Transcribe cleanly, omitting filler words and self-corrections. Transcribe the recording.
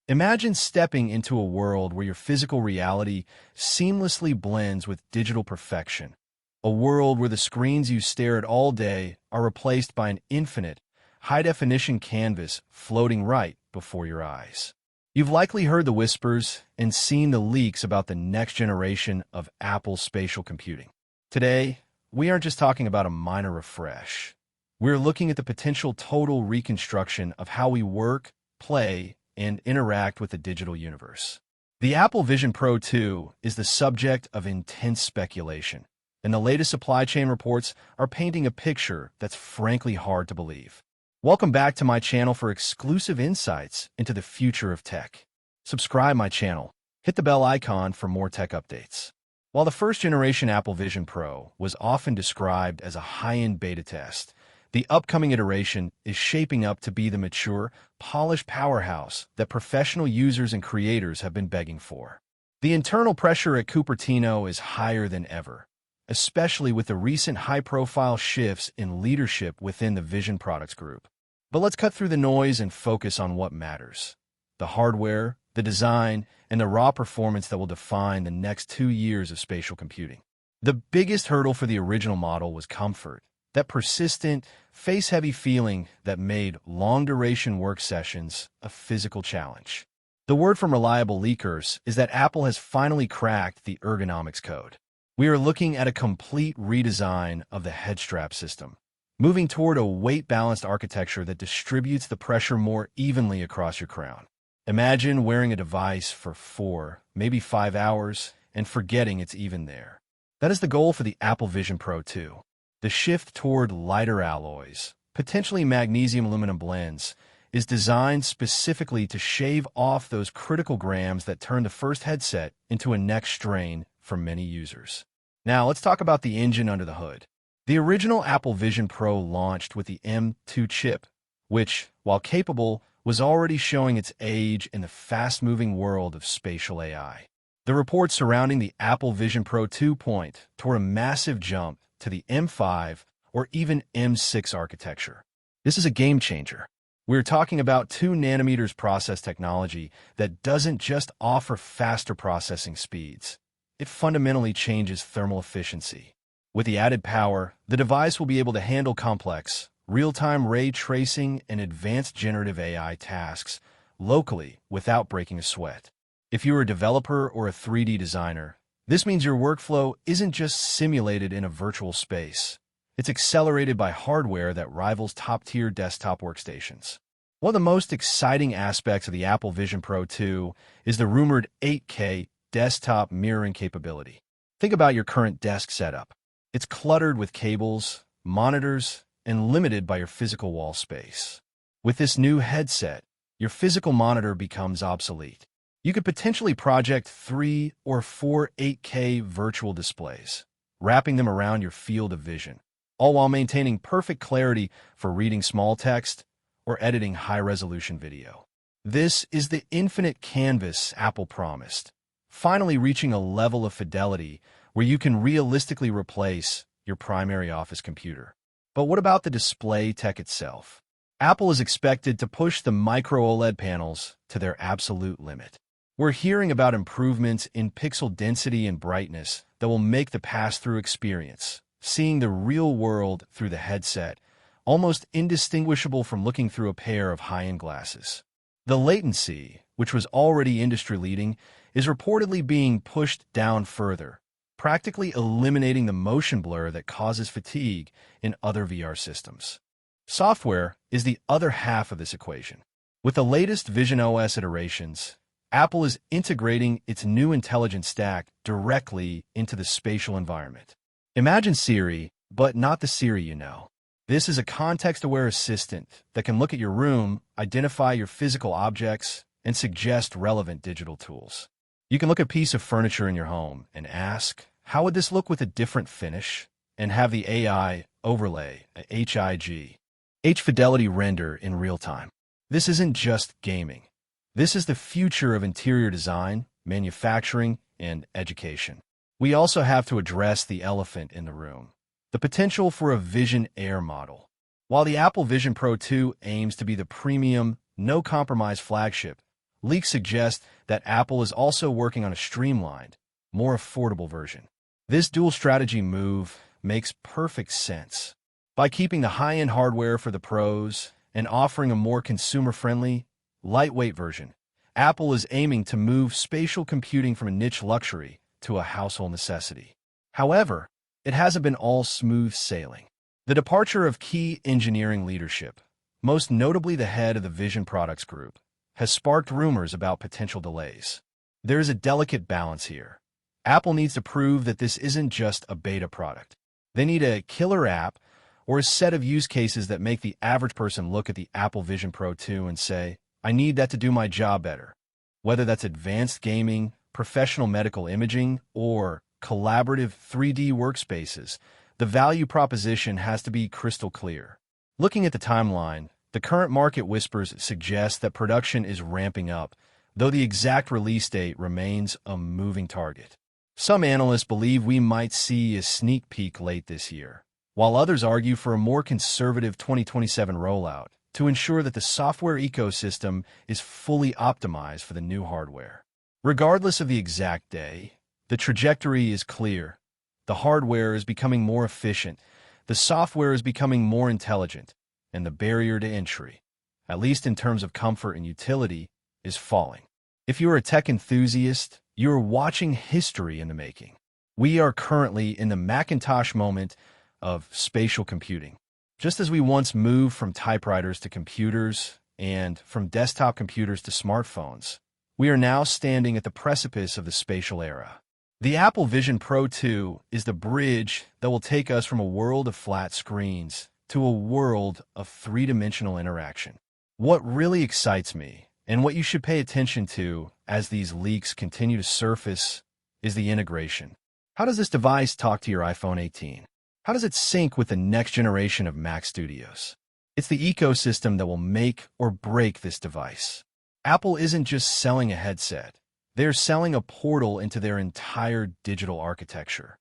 Imagine stepping into a world where your physical reality seamlessly blends with digital perfection. A world where the screens you stare at all day are replaced by an infinite, high-definition canvas floating right before your eyes. You've likely heard the whispers and seen the leaks about the next generation of Apple's spatial computing. Today, we aren't just talking about a minor refresh. We're looking at the potential total reconstruction of how we work, play, and interact with the digital universe. The Apple Vision Pro 2 is the subject of intense speculation, and the latest supply chain reports are painting a picture that's frankly hard to believe. Welcome back to my channel for exclusive insights into the future of tech. Subscribe my channel, hit the bell icon for more tech updates. While the first-generation Apple Vision Pro was often described as a high-end beta test, the upcoming iteration is shaping up to be the mature, polished powerhouse that professional users and creators have been begging for. The internal pressure at Cupertino is higher than ever, especially with the recent high-profile shifts in leadership within the Vision Products Group. But let's cut through the noise and focus on what matters: the hardware, the design, and the raw performance that will define the next 2 years of spatial computing. The biggest hurdle for the original model was comfort, that persistent, face-heavy feeling that made long-duration work sessions a physical challenge. The word from reliable leakers is that Apple has finally cracked the ergonomics code. We are looking at a complete redesign of the head strap system, moving toward a weight-balanced architecture that distributes the pressure more evenly across your crown. Imagine wearing a device for 4, maybe 5 hours, and forgetting it's even there. That is the goal for the Apple Vision Pro 2. The shift toward lighter alloys, potentially magnesium-aluminum blends, is designed specifically to shave off those critical grams that turn the first headset into a neck strain for many users. Now, let's talk about the engine under the hood. The original Apple Vision Pro launched with the M2 chip, which, while capable, was already showing its age in the fast-moving world of spatial AI. The reports surrounding the Apple Vision Pro 2 point toward a massive jump to the M5 or even M6 architecture. This is a game changer. We're talking about 2 nanometers process technology that doesn't just offer faster processing speeds. It fundamentally changes thermal efficiency. With the added power, the device will be able to handle complex, real-time ray tracing and advanced generative AI tasks locally without breaking a sweat. If you're a developer or a 3D designer, this means your workflow isn't just simulated in a virtual space. It's accelerated by hardware that rivals top-tier desktop workstations. One of the most exciting aspects of the Apple Vision Pro 2 is the rumored 8K desktop mirroring capability. Think about your current desk setup. It's cluttered with cables, monitors, and limited by your physical wall space. With this new headset, your physical monitor becomes obsolete. You could potentially project 3 or 4 8K virtual displays, wrapping them around your field of vision, all while maintaining perfect clarity for reading small text or editing high-resolution video. This is the infinite canvas Apple promised, finally reaching a level of fidelity where you can realistically replace your primary office computer. But what about the display tech itself? Apple is expected to push the micro OLED panels to their absolute limit. We're hearing about improvements in pixel density and brightness that will make the pass-through experience, seeing the real world through the headset, almost indistinguishable from looking through a pair of high-end glasses. The latency, which was already industry-leading, is reportedly being pushed down further, practically eliminating the motion blur that causes fatigue in other VR systems. Software is the other half of this equation. With the latest visionOS iterations, Apple is integrating its new intelligence stack directly into the spatial environment. Imagine Siri, but not the Siri you know. This is a context-aware assistant that can look at your room, identify your physical objects, and suggest relevant digital tools. You can look at a piece of furniture in your home and ask, how would this look with a different finish? And have the AI overlay, H-fidelity render in real time. This isn't just gaming. This is the future of interior design, manufacturing, and education. We also have to address the elephant in the room, the potential for a Vision Air model. While the Apple Vision Pro 2 aims to be the premium, no-compromise flagship, Leaks suggest that Apple is also working on a streamlined, more affordable version. This dual strategy move makes perfect sense. By keeping the high-end hardware for the pros and offering a more consumer-friendly, lightweight version, Apple is aiming to move spatial computing from a niche luxury to a household necessity. However, it hasn't been all smooth sailing. The departure of key engineering leadership, most notably the head of the Vision Products Group, has sparked rumors about potential delays. There is a delicate balance here. Apple needs to prove that this isn't just a beta product. They need a killer app or a set of use cases that make the average person look at the Apple Vision Pro 2 and say, I need that to do my job better. Whether that's advanced gaming, professional medical imaging, or collaborative 3D workspaces, the value proposition has to be crystal clear. Looking at the timeline, the current market whispers suggest that production is ramping up, though the exact release date remains a moving target. Some analysts believe we might see a sneak peek late this year, while others argue for a more conservative 2027 rollout to ensure that the software ecosystem is fully optimized for the new hardware. Regardless of the exact day, the trajectory is clear. The hardware is becoming more efficient, the software is becoming more intelligent, and the barrier to entry, at least in terms of comfort and utility, is falling. If you're a tech enthusiast, you're watching history in the making. We are currently in the Macintosh moment of spatial computing. Just as we once moved from typewriters to computers and from desktop computers to smartphones, we are now standing at the precipice of the spatial era. The Apple Vision Pro 2 is the bridge that will take us from a world of flat screens to a world of three-dimensional interaction. What really excites me, and what you should pay attention to as these leaks continue to surface, is the integration. How does this device talk to your iPhone 18? How does it sync with the next generation of Mac Studios? It's the ecosystem that will make or break this device. Apple isn't just selling a headset. They're selling a portal into their entire digital architecture.